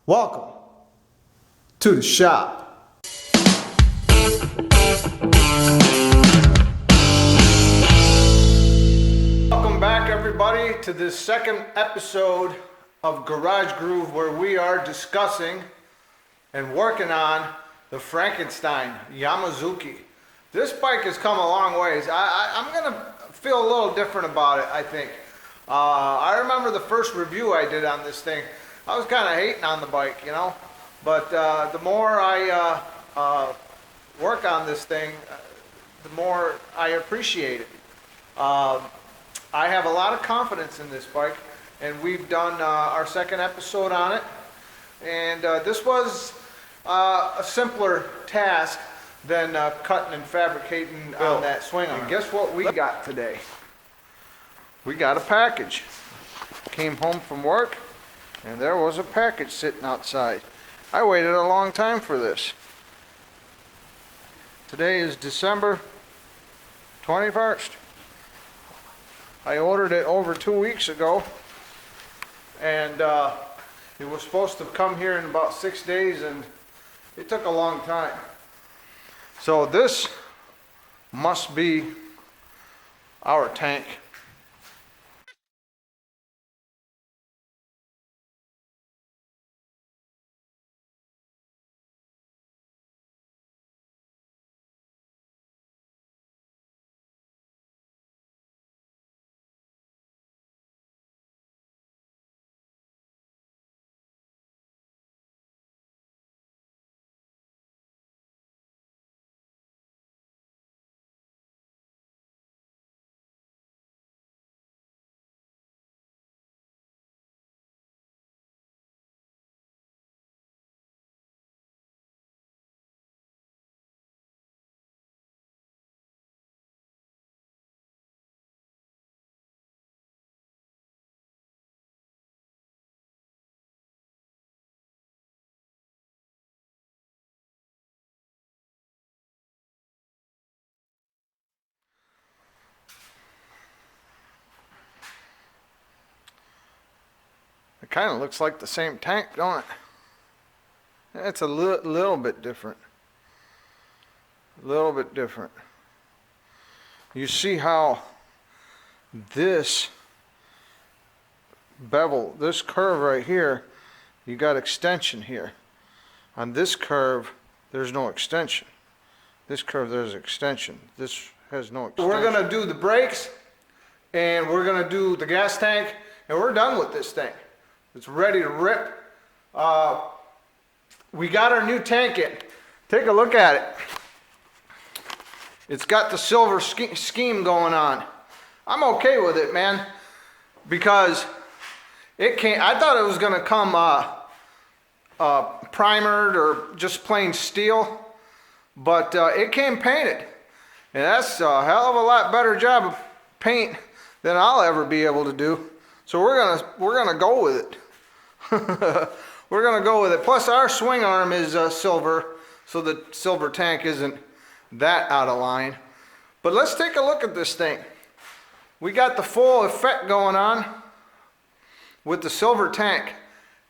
Welcome to the shop. Welcome back, everybody, to this second episode of Garage Groove, where we are discussing and working on the Frankenstein Yamazuki. This bike has come a long ways. I'm gonna feel a little different about it, I think. I remember the first review I did on this thing. I was kind of hating on the bike, you know, but the more I work on this thing, the more I appreciate it. I have a lot of confidence in this bike, and we've done our second episode on it, and this was a simpler task than cutting and fabricating on that swing arm. And guess what we got today? We got a package. Came home from work, and there was a package sitting outside. I waited a long time for this. Today is December 21st. I ordered it over 2 weeks ago, and it was supposed to come here in about 6 days, and it took a long time. So this must be our tank. It kind of looks like the same tank, don't it? It's a little bit different. A little bit different. You see how this bevel, this curve right here, you got extension here. On this curve, there's no extension. This curve, there's extension. This has no extension. We're gonna do the brakes, and we're gonna do the gas tank, and we're done with this thing. It's ready to rip. We got our new tank in. Take a look at it. It's got the silver scheme going on. I'm okay with it, man, because it can't. I thought it was gonna come primered or just plain steel, but it came painted, and that's a hell of a lot better job of paint than I'll ever be able to do. So we're gonna go with it. We're gonna go with it. Plus our swing arm is silver, so the silver tank isn't that out of line. But let's take a look at this thing. We got the full effect going on with the silver tank.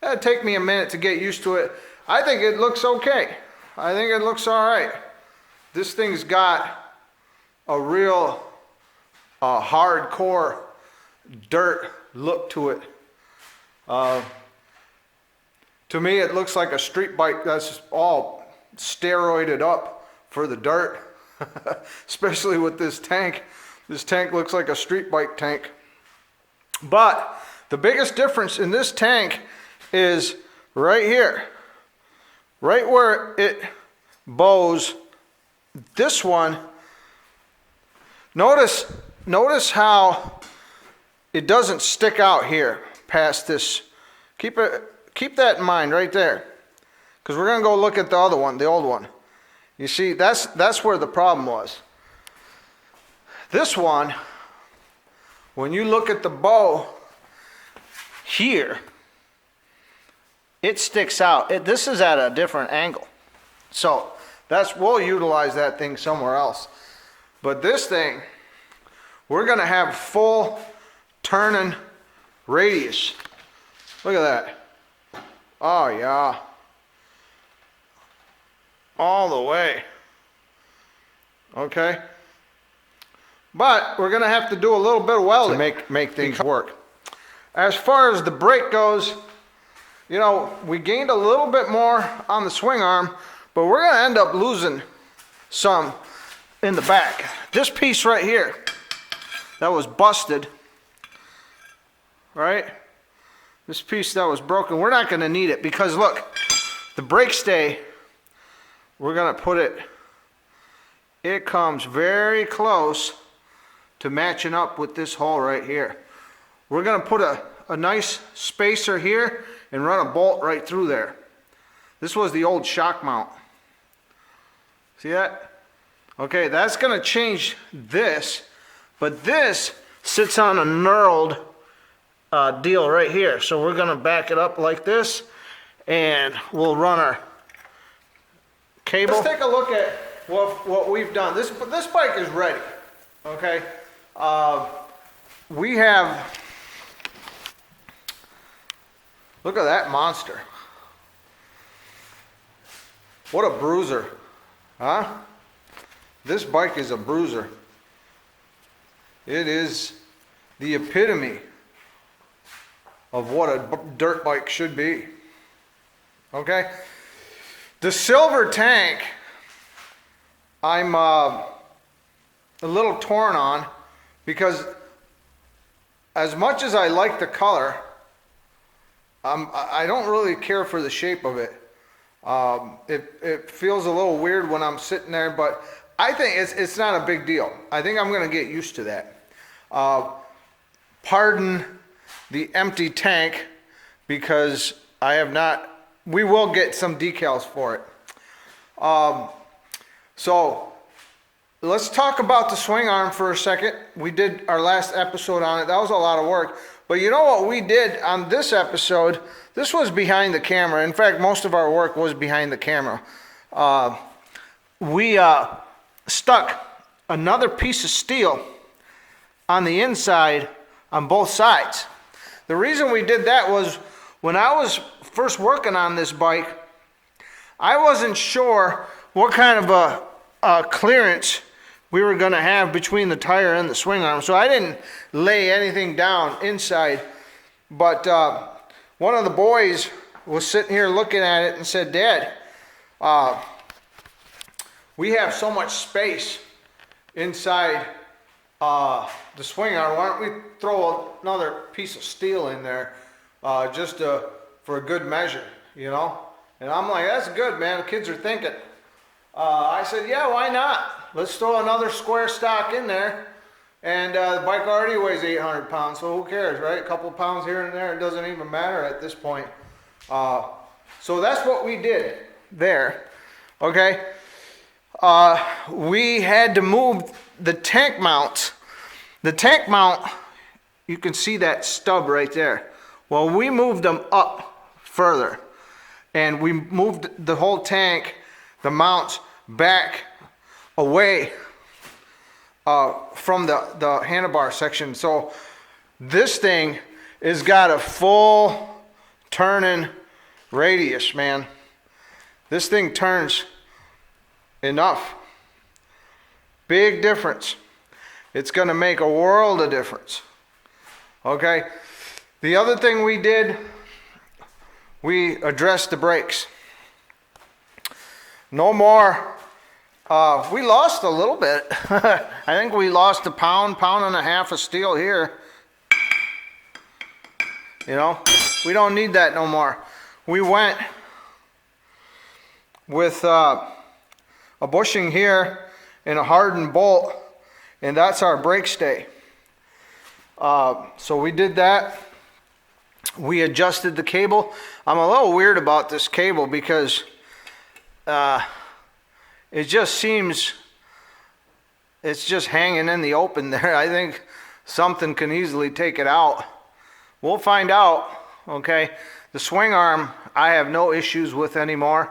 It'll take me a minute to get used to it. I think it looks okay. I think it looks all right. This thing's got a real hardcore dirt look to it. To me, it looks like a street bike that's all steroided up for the dirt, especially with this tank. This tank looks like a street bike tank. But the biggest difference in this tank is right here, right where it bows. This one, notice how it doesn't stick out here past this. Keep that in mind right there, because we're gonna go look at the other one, the old one. You see, that's where the problem was. This one, when you look at the bow here, it sticks out. This is at a different angle, so we'll utilize that thing somewhere else. But this thing, we're gonna have full turning radius. Look at that. Oh yeah. All the way. Okay. But we're gonna have to do a little bit of welding to make things work. As far as the brake goes, you know, we gained a little bit more on the swing arm, but we're gonna end up losing some in the back. This piece right here that was busted, right? This piece that was broken, we're not gonna need it because look, the brake stay, we're gonna put it, it comes very close to matching up with this hole right here. We're gonna put a nice spacer here and run a bolt right through there. This was the old shock mount. See that? Okay, that's gonna change this, but this sits on a knurled deal right here. So we're gonna back it up like this and we'll run our cable. Let's take a look at what we've done. This bike is ready, okay? We have, look at that monster. What a bruiser, huh? This bike is a bruiser. It is the epitome of what a dirt bike should be. Okay? The silver tank, I'm a little torn on because as much as I like the color, I don't really care for the shape of it. It feels a little weird when I'm sitting there, but I think it's not a big deal. I think I'm going to get used to that. Pardon the empty tank because I have not, we will get some decals for it. So let's talk about the swing arm for a second. We did our last episode on it. That was a lot of work. But you know what we did on this episode? This was behind the camera. In fact, most of our work was behind the camera. We stuck another piece of steel on the inside on both sides. The reason we did that was when I was first working on this bike, I wasn't sure what kind of a clearance we were going to have between the tire and the swing arm. So I didn't lay anything down inside. But one of the boys was sitting here looking at it and said, Dad, we have so much space inside the swing arm. Why don't we throw another piece of steel in there just for a good measure, you know? And I'm like, that's good, man. The kids are thinking. I said, yeah, why not? Let's throw another square stock in there. And the bike already weighs 800 pounds, so who cares, right? A couple of pounds here and there, it doesn't even matter at this point. So that's what we did there, okay? We had to move the tank mounts. The tank mount, you can see that stub right there. Well, we moved them up further. And we moved the whole tank, the mounts, back away from the handlebar section. So this thing has got a full turning radius, man. This thing turns enough. Big difference. It's going to make a world of difference. Okay? The other thing we did, we addressed the brakes. No more. We lost a little bit. I think we lost a pound and a half of steel here. You know, we don't need that no more. We went with a bushing here and a hardened bolt, and that's our brake stay. So we did that. We adjusted the cable. I'm a little weird about this cable because it just seems it's just hanging in the open there. I think something can easily take it out. We'll find out, okay? The swing arm, I have no issues with anymore.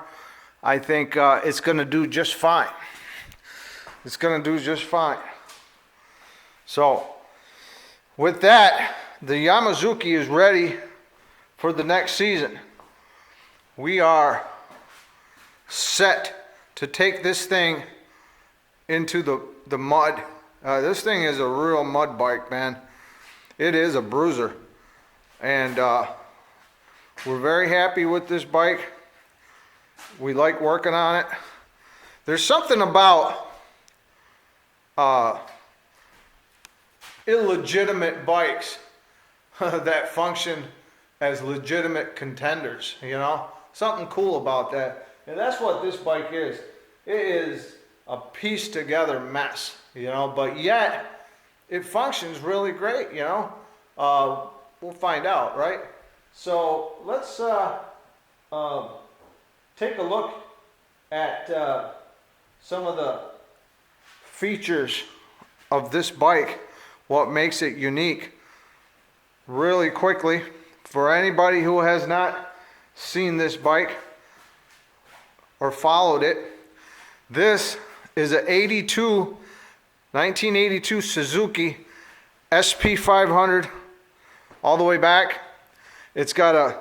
I think it's going to do just fine. It's going to do just fine. So, with that, the Yamazuki is ready for the next season. we are set to take this thing into the mud. This thing is a real mud bike, man. It is a bruiser. And we're very happy with this bike. We like working on it. There's something about illegitimate bikes that function as legitimate contenders, you know? Something cool about that. And that's what this bike is. It is a pieced together mess, you know, but yet it functions really great, you know? We'll find out, right? So let's take a look at some of the features of this bike, what makes it unique, really quickly. For anybody who has not seen this bike or followed it, this is a 1982 Suzuki SP 500 all the way back. It's got a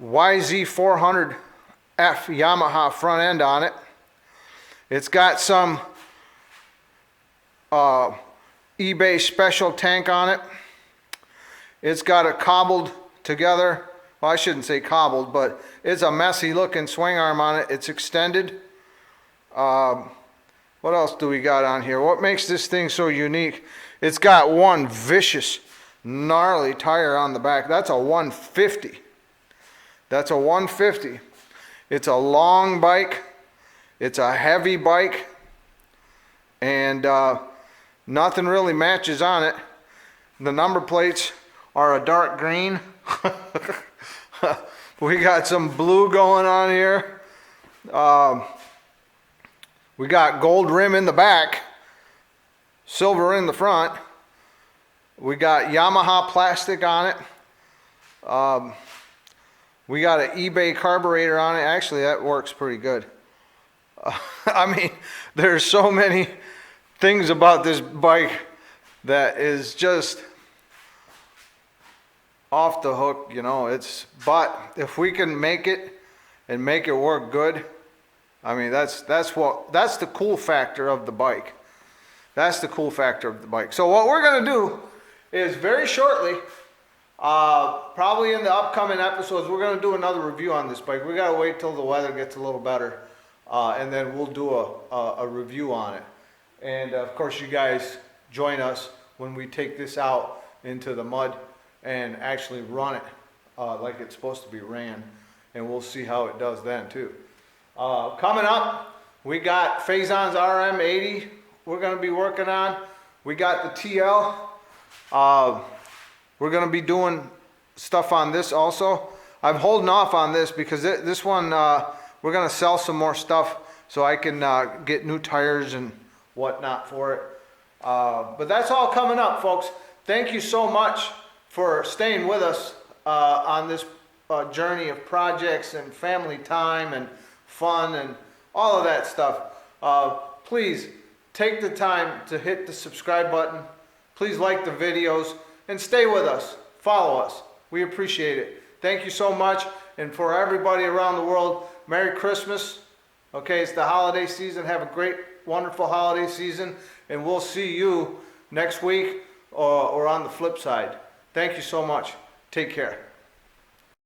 YZ400F Yamaha front end on it. It's got some eBay special tank on it. It's got a cobbled together, well, I shouldn't say cobbled, but it's a messy looking swing arm on it. It's extended. What else do we got on here? What makes this thing so unique? It's got one vicious, gnarly tire on the back. That's a 150. That's a 150. It's a long bike. It's a heavy bike. And nothing really matches on it. The number plates are a dark green. We got some blue going on here. We got gold rim in the back, silver in the front. We got Yamaha plastic on it. We got an eBay carburetor on it. Actually, that works pretty good. I mean, there's so many things about this bike that is just off the hook, you know. But if we can make it and make it work good, I mean, that's the cool factor of the bike. That's the cool factor of the bike. So what we're gonna do is very shortly, probably in the upcoming episodes, we're gonna do another review on this bike. We gotta wait till the weather gets a little better, and then we'll do a review on it. And of course, you guys join us when we take this out into the mud and actually run it like it's supposed to be ran, and we'll see how it does then too. Coming up, we got Faison's RM80 we're going to be working on. We got the TL. We're going to be doing stuff on this also. I'm holding off on this because this one we're going to sell some more stuff so I can get new tires and whatnot for it. But that's all coming up, folks. Thank you so much for staying with us on this journey of projects and family time and fun and all of that stuff. Please take the time to hit the subscribe button. Please like the videos and stay with us. Follow us. We appreciate it. Thank you so much. And for everybody around the world, Merry Christmas. Okay, it's the holiday season. Have a great, wonderful holiday season. And we'll see you next week or on the flip side. Thank you so much. Take care.